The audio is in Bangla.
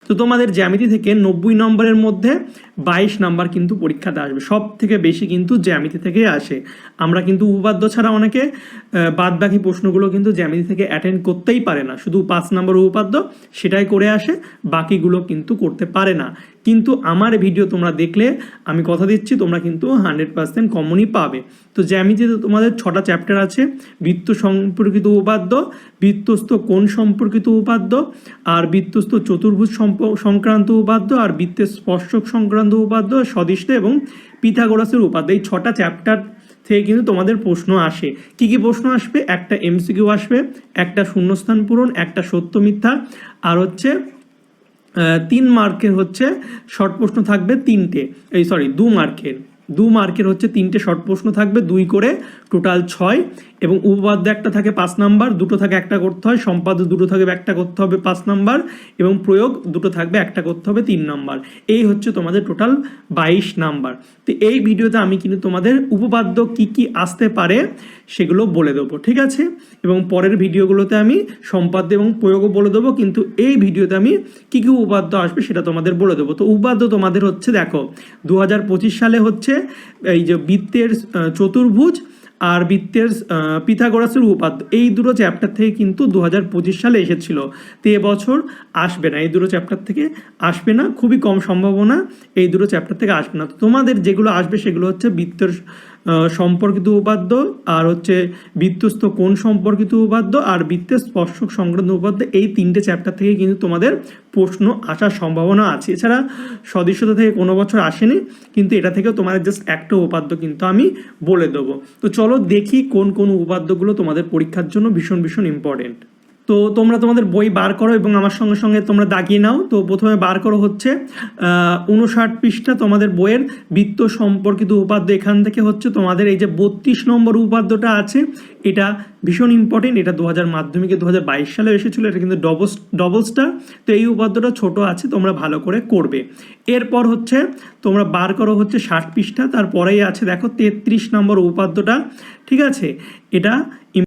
তো তোমাদের জ্যামিতি থেকে 90 নম্বরের মধ্যে 22 নাম্বার কিন্তু পরীক্ষাতে আসবে, সব থেকে বেশি কিন্তু জ্যামিতি থেকে আসে। আমরা কিন্তু উপপাদ্য ছাড়া অনেকে বাদ বাকি প্রশ্নগুলো কিন্তু জ্যামিতি থেকে অ্যাটেন্ড করতেই পারে না, শুধু 5 নম্বর উপপাদ্য সেটাই করে আসে, বাকিগুলো কিন্তু করতে পারে না। কিন্তু আমার ভিডিও তোমরা দেখলে আমি কথা দিচ্ছি তোমরা কিন্তু 100% কমনই পাবে। তো জ্যামিতিতে তোমাদের 6টা চ্যাপ্টার আছে, বৃত্ত সম্পর্কিত উপপাদ্য, বৃত্তস্থ কোণ সম্পর্কিত উপপাদ্য, আর বৃত্তস্থ চতুর্ভুজ সংক্রান্ত উপপাদ্য, আর বৃত্তের স্পর্শক সংক্রান্ত উপপাদ্য, সদিষ্ট এবং পিথাগোরাসের উপপাদ্য। এই 6টা চ্যাপ্টার থেকে কিন্তু তোমাদের প্রশ্ন আসে। কি কি প্রশ্ন আসবে? একটা এমসিকিউ আসবে, একটা শূন্যস্থান পূরণ, একটা সত্য মিথ্যা, আর হচ্ছে 3 মার্কের হচ্ছে শর্ট প্রশ্ন থাকবে 3টে, 2 মার্কের, 2 মার্কের হচ্ছে 3টে শর্ট প্রশ্ন থাকবে, 2 করে টোটাল 6, এবং উপপাদ্য একটা থাকে 5 নাম্বার, দুটো থাকে একটা করতে হয়, সম্পাদ্য দুটো থাকবে একটা করতে হবে 5 নাম্বার, এবং প্রয়োগ দুটো থাকবে একটা করতে হবে 3 নাম্বার। এই হচ্ছে তোমাদের টোটাল 22 নাম্বার। তো এই ভিডিওতে আমি কিন্তু তোমাদের উপপাদ্য কি কি আসতে পারে সেগুলো বলে দেবো, ঠিক আছে? এবং পরের ভিডিওগুলোতে আমি সম্পাদ্য এবং প্রয়োগও বলে দেবো, কিন্তু এই ভিডিওতে আমি কি কি উপপাদ্য আসবে সেটা তোমাদের বলে দেবো। তো উপপাদ্য তোমাদের হচ্ছে, দেখো 2025 সালে হচ্ছে এই যে বৃত্তের চতুর্ভুজ আর বৃত্তের পিথাগোরাসের উপপাদ্য, এই দুটো চ্যাপ্টার থেকে কিন্তু 2025 সালে এসেছিল। তো এবছর আসবে না, এই দুটো চ্যাপ্টার থেকে আসবে না, খুবই কম সম্ভাবনা এই দুটো চ্যাপ্টার থেকে আসবে না। তো তোমাদের যেগুলো আসবে সেগুলো হচ্ছে বৃত্তের সম্পর্কিত উপপাদ্য, আর হচ্ছে বৃত্তস্থ কোণ সম্পর্কিত উপপাদ্য, আর বৃত্তের স্পর্শক সংক্রান্ত উপপাদ্য। এই 3টে চ্যাপ্টার থেকে কিন্তু তোমাদের প্রশ্ন আসার সম্ভাবনা আছে। এছাড়া সদস্যতা থেকে কোনো বছর আসেনি, কিন্তু এটা থেকেও তোমাদের জাস্ট একটা উপপাদ্য কিন্তু আমি বলে দেবো। তো চলো দেখি কোন কোন উপপাদ্যগুলো তোমাদের পরীক্ষার জন্য ভীষণ ভীষণ ইম্পর্টেন্ট। তো তোমরা তোমাদের বই বার করো এবং আমার সঙ্গে সঙ্গে তোমরা দাগিয়ে নাও। তো প্রথমে বার করো হচ্ছে 59 পৃষ্ঠা তোমাদের বইয়ের বৃত্ত সম্পর্কিত উপপাদ্য। এখান থেকে হচ্ছে তোমাদের এই যে 32 নম্বর উপপাদ্যটা আছে, এটা ভীষণ ইম্পর্টেন্ট। এটা 2000 মাধ্যমিকে 2022 সালে এসেছিলো, এটা কিন্তু ডবল স্টার। তো এই উপপাদ্যটা ছোট আছে, তোমরা ভালো করে করবে। এরপর হচ্ছে তোমরা বার করো হচ্ছে 60 পৃষ্ঠা, তারপরেই আছে দেখো 33 নম্বর উপপাদ্যটা, ঠিক আছে? এটা